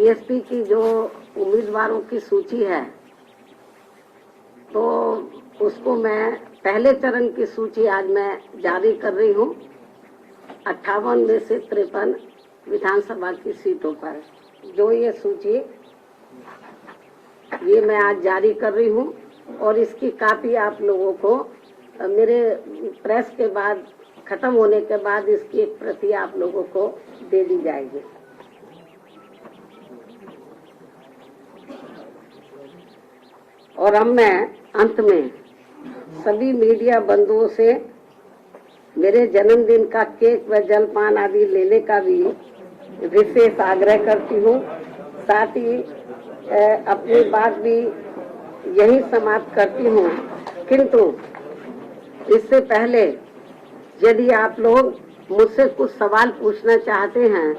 BSP की जो उम्मीदवारों की सूची है, तो उसको मैं पहले चरण की सूची आज मैं जारी कर रही हूँ। 58 में से 53 विधानसभा की सीटों पर जो ये सूची ये मैं आज जारी कर रही हूँ, और इसकी कापी आप लोगों को मेरे प्रेस के बाद खत्म होने के बाद इसकी एक प्रति आप लोगों को दे दी जाएगी। और अब मैं अंत में सभी मीडिया बंधुओं से मेरे जन्मदिन का केक व जलपान आदि लेने का भी विशेष आग्रह करती हूँ। साथ ही अपनी बात भी यही समाप्त करती हूँ, किंतु इससे पहले यदि आप लोग मुझसे कुछ सवाल पूछना चाहते हैं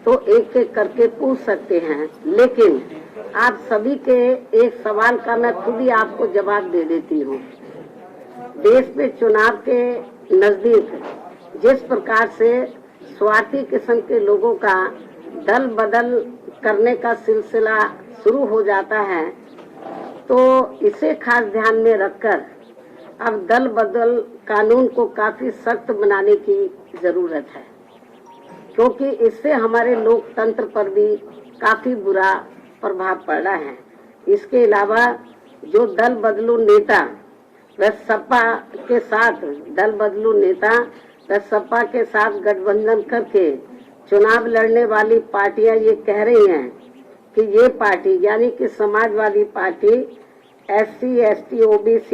तो एक एक करके पूछ सकते हैं, लेकिन आप सभी के एक सवाल का मैं खुद ही आपको जवाब दे देती हूँ। देश में चुनाव के नजदीक जिस प्रकार से स्वार्थी किस्म के लोगों का दल बदल करने का सिलसिला शुरू हो जाता है, तो इसे खास ध्यान में रखकर अब दल बदल कानून को काफी सख्त बनाने की जरूरत है, क्योंकि इससे हमारे लोकतंत्र पर भी काफी बुरा प्रभाव पड़ रहा है। इसके अलावा जो दल बदलू नेता व सपा के साथ सपा के साथ गठबंधन करके चुनाव लड़ने वाली पार्टियां ये कह रही हैं कि ये पार्टी यानी कि Samajwadi party SC ST OBC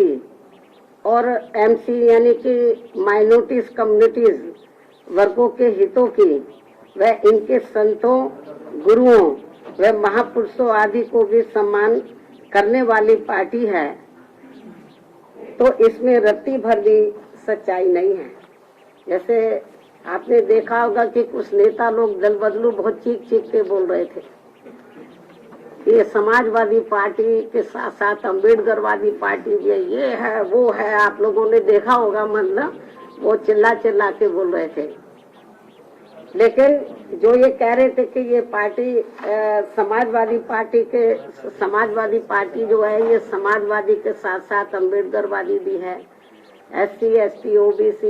और MC यानी कि माइनॉरिटीज कम्युनिटीज वर्गों के हितों की व इनके संतों, गुरुओं व महापुरुषों आदि को भी सम्मान करने वाली पार्टी है, तो इसमें रत्ती भर भी सच्चाई नहीं है। जैसे आपने देखा होगा कि कुछ नेता लोग दल बदलू बहुत चीख चीख के बोल रहे थे, ये समाजवादी पार्टी के साथ साथ अम्बेडकरवादी पार्टी भी है, ये है वो है। आप लोगों ने देखा होगा, मतलब वो चिल्ला चिल्ला के बोल रहे थे। लेकिन जो ये कह रहे थे कि ये पार्टी समाजवादी पार्टी जो है ये समाजवादी के साथ साथ अम्बेडकरवादी भी है, SC ST OBC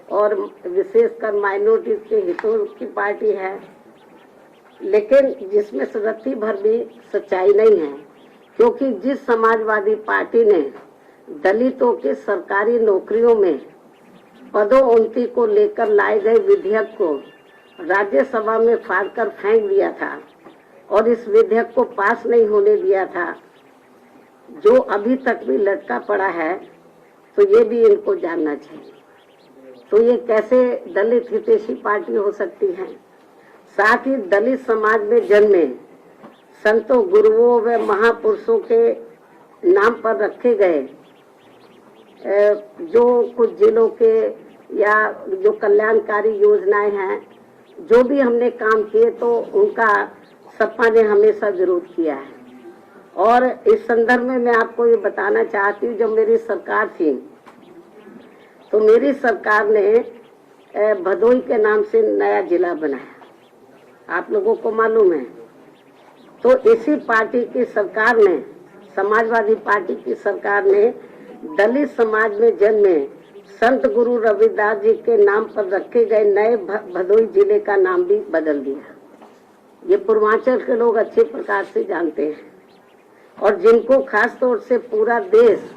और विशेषकर माइनॉरिटीज के हितों की पार्टी है, लेकिन जिसमें रत्ती भर भी सच्चाई नहीं है। क्योंकि जिस समाजवादी पार्टी ने दलितों के सरकारी नौकरियों में पदोन्नति को लेकर लाए गए विधेयक को राज्यसभा में फाड़कर फेंक दिया था और इस विधेयक को पास नहीं होने दिया था, जो अभी तक भी लटका पड़ा है, तो ये भी इनको जानना चाहिए। तो ये कैसे दलित हितैषी पार्टी हो सकती है? साथ ही दलित समाज में जन्मे संतों, गुरुओं व महापुरुषों के नाम पर रखे गए जो कुछ जिलों के या जो कल्याणकारी योजनाएं हैं, जो भी हमने काम किए, तो उनका सपा ने हमेशा विरोध किया है। और इस संदर्भ में मैं आपको ये बताना चाहती हूँ, जब मेरी सरकार थी तो मेरी सरकार ने भदोई के नाम से नया जिला बनाया, आप लोगों को मालूम है। तो इसी पार्टी की सरकार ने, समाजवादी पार्टी की सरकार ने दलित समाज में जन्मे संत गुरु रविदास जी के नाम पर रखे गए नए भदोई जिले का नाम भी बदल दिया। ये पूर्वांचल के लोग अच्छे प्रकार से जानते हैं, और जिनको खास तौर से पूरा देश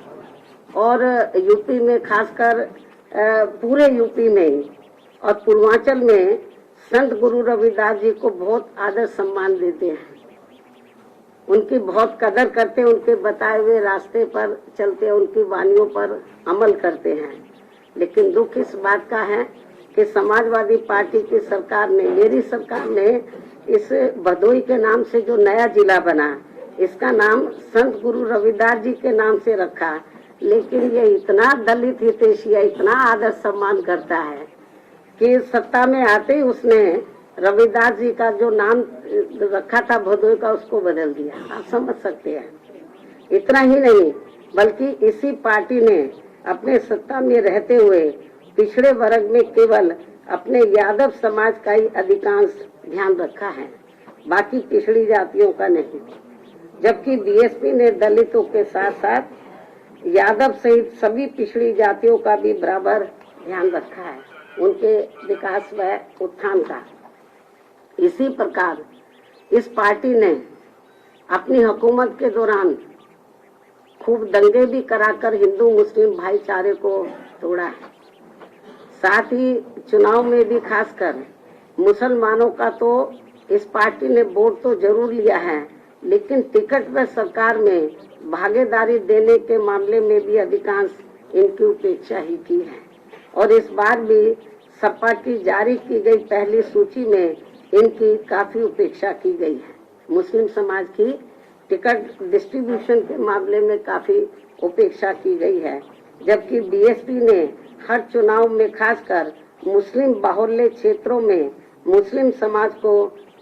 और यूपी में, खासकर पूरे यूपी में और पूर्वांचल में संत गुरु रविदास जी को बहुत आदर सम्मान देते हैं, उनकी बहुत कदर करते हैं, उनके बताए हुए रास्ते पर चलते हैं, उनकी वानियों पर अमल करते हैं। लेकिन दुख इस बात का है कि समाजवादी पार्टी की सरकार ने, मेरी सरकार ने इस भदोई के नाम से जो नया जिला बना, इसका नाम संत गुरु रविदास जी के नाम से रखा। लेकिन ये इतना दलित हितैषी है, इतना आदर सम्मान करता है कि सत्ता में आते ही उसने रविदास जी का जो नाम रखा था भदोई का, उसको बदल दिया। आप समझ सकते हैं। इतना ही नहीं, बल्कि इसी पार्टी ने अपने सत्ता में रहते हुए पिछड़े वर्ग में केवल अपने यादव समाज का ही अधिकांश ध्यान रखा है। बाकी पिछड़ी जातियों का नहीं। जबकि बीएसपी ने दलितों के साथ साथ यादव सहित सभी पिछड़ी जातियों का भी बराबर ध्यान रखा है, उनके विकास व उत्थान का। इसी प्रकार इस पार्टी ने अपनी हुकूमत के दौरान खूब दंगे भी कराकर हिंदू मुस्लिम भाईचारे को तोड़ा है। साथ ही चुनाव में भी खासकर मुसलमानों का तो इस पार्टी ने वोट तो जरूर लिया है, लेकिन टिकट व सरकार में भागीदारी देने के मामले में भी अधिकांश इनकी उपेक्षा ही की है। और इस बार भी सपा की जारी की गई पहली सूची में इनकी काफी उपेक्षा की गई है। मुस्लिम समाज की टिकट डिस्ट्रीब्यूशन के मामले में काफी उपेक्षा की गई है, जबकि बीएसपी ने हर चुनाव में खासकर मुस्लिम बाहुल्य क्षेत्रों में मुस्लिम समाज को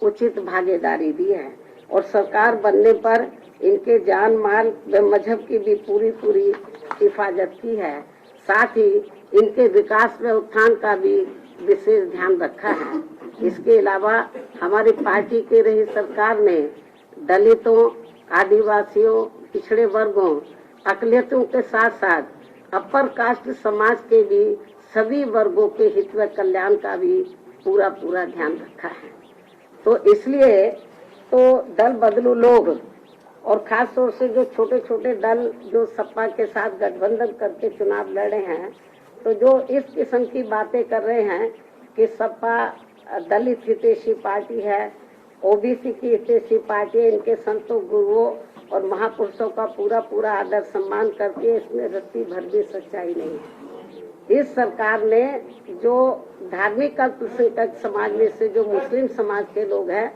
उचित भागीदारी दी है और सरकार बनने पर इनके जान माल व मजहब की भी पूरी हिफाजत की है। साथ ही इनके विकास व उत्थान का भी विशेष ध्यान रखा है। इसके अलावा हमारी पार्टी की रही सरकार ने दलितों, आदिवासियों, पिछड़े वर्गों, अकलियतों के साथ साथ अपर कास्ट समाज के भी सभी वर्गों के हित व कल्याण का भी पूरा ध्यान रखा है। तो इसलिए तो दल बदलू लोग और खास तौर से जो छोटे छोटे दल जो सपा के साथ गठबंधन करके चुनाव लड़े हैं, तो जो इस किस्म की बातें कर रहे हैं कि सपा दलित हितैषी पार्टी है, ओबीसी की हितैषी पार्टी है, इनके संतों, गुरुओं और महापुरुषों का पूरा आदर सम्मान करके इसमें रत्ती भर भी सच्चाई नहीं है। इस सरकार ने जो धार्मिक अल्पसंख्यक समाज में से जो मुस्लिम समाज के लोग हैं,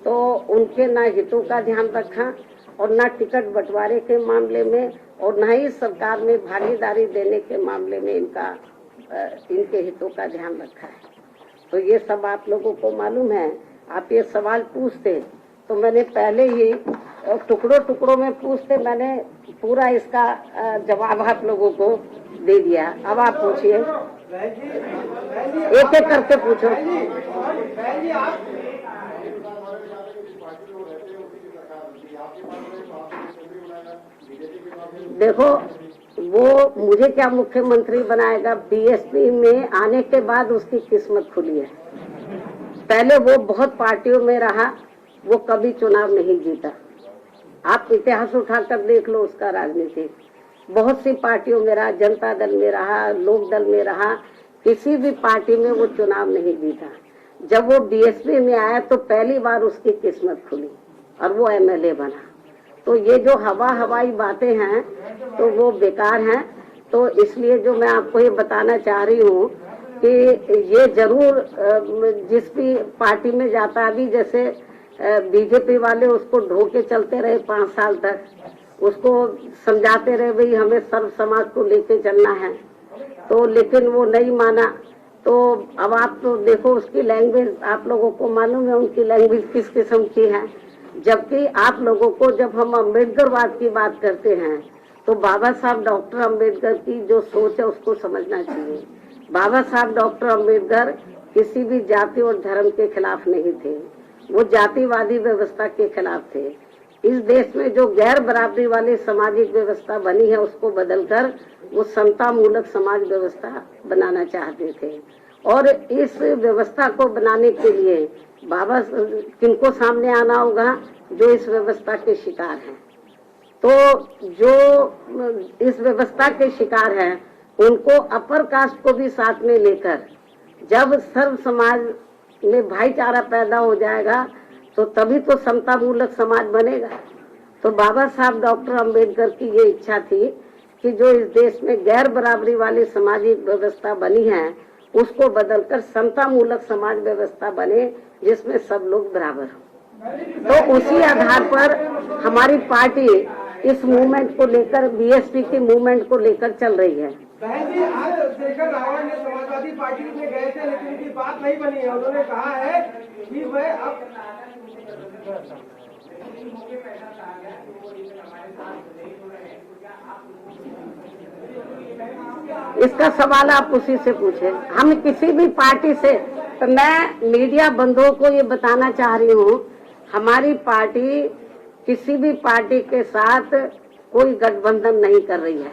तो उनके ना हितों का ध्यान रखा और ना टिकट बंटवारे के मामले में और न ही सरकार में भागीदारी देने के मामले में इनके हितों का ध्यान रखा है। तो ये सब आप लोगों को मालूम है। आप ये सवाल पूछते तो मैंने पहले ही टुकड़ों में पूछते, मैंने पूरा इसका जवाब आप लोगों को दे दिया। अब आप पूछिए, एक एक करके पूछो। देखो, वो मुझे क्या मुख्यमंत्री बनाएगा, बीएसपी में आने के बाद उसकी किस्मत खुली है। पहले वो बहुत पार्टियों में रहा, वो कभी चुनाव नहीं जीता। आप इतिहास उठाकर देख लो उसका राजनीति, बहुत सी पार्टियों में रहा, जनता दल में रहा, लोक दल में रहा, किसी भी पार्टी में वो चुनाव नहीं जीता। जब वो बीएसपी में आया तो पहली बार उसकी किस्मत खुली और वो एमएलए बना। तो ये जो हवाई बातें हैं तो वो बेकार हैं। तो इसलिए जो मैं आपको ये बताना चाह रही हूँ कि ये जरूर जिस भी पार्टी में जाता, अभी जैसे बीजेपी वाले उसको ढोके चलते रहे 5 साल तक, उसको समझाते रहे भाई हमें सर्व समाज को लेके चलना है, तो लेकिन वो नहीं माना। तो अब आप तो देखो उसकी लैंग्वेज, आप लोगों को मालूम है उनकी लैंग्वेज किस किस्म की है। जबकि आप लोगों को जब हम अम्बेडकरवाद की बात करते हैं तो बाबा साहब डॉक्टर अम्बेडकर की जो सोच है उसको समझना चाहिए। बाबा साहब डॉक्टर अम्बेडकर किसी भी जाति और धर्म के खिलाफ नहीं थे, वो जातिवादी व्यवस्था के खिलाफ थे। इस देश में जो गैर बराबरी वाली सामाजिक व्यवस्था बनी है उसको बदलकर वो समता मूलक समाज व्यवस्था बनाना चाहते थे। और इस व्यवस्था को बनाने के लिए बाबा किनको सामने आना होगा, जो इस व्यवस्था के शिकार हैं। तो जो इस व्यवस्था के शिकार हैं उनको अपर कास्ट को भी साथ में लेकर जब सर्व समाज में भाईचारा पैदा हो जाएगा तो तभी तो समता मूलक समाज बनेगा। तो बाबा साहब डॉक्टर अम्बेडकर की ये इच्छा थी कि जो इस देश में गैर बराबरी वाली सामाजिक व्यवस्था बनी है उसको बदलकर समता मूलक समाज व्यवस्था बने जिसमें सब लोग बराबर हो। तो उसी आधार पर हमारी पार्टी इस मूवमेंट को लेकर, बीएसपी की मूवमेंट को लेकर चल रही है। बहन जी, आज शेखर रावण ने समाजवादी पार्टी में गए थे लेकिन उनकी बात नहीं बनी है। उन्होंने कहा है कि वह अब इसका सवाल आप उसी से पूछे। हम किसी भी पार्टी से, तो मैं मीडिया बंधुओं को ये बताना चाह रही हूँ, हमारी पार्टी किसी भी पार्टी के साथ कोई गठबंधन नहीं कर रही है।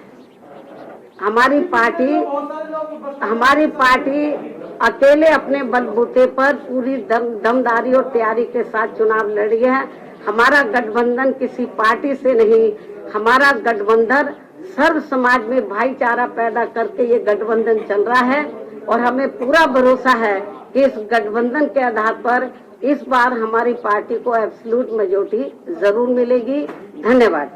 हमारी पार्टी अकेले अपने बलबूते पर पूरी दमदारी और तैयारी के साथ चुनाव लड़ी है। हमारा गठबंधन किसी पार्टी से नहीं, हमारा गठबंधन सर्व समाज में भाईचारा पैदा करके ये गठबंधन चल रहा है और हमें पूरा भरोसा है कि इस गठबंधन के आधार पर इस बार हमारी पार्टी को एब्सोल्यूट मेजॉरिटी जरूर मिलेगी। धन्यवाद।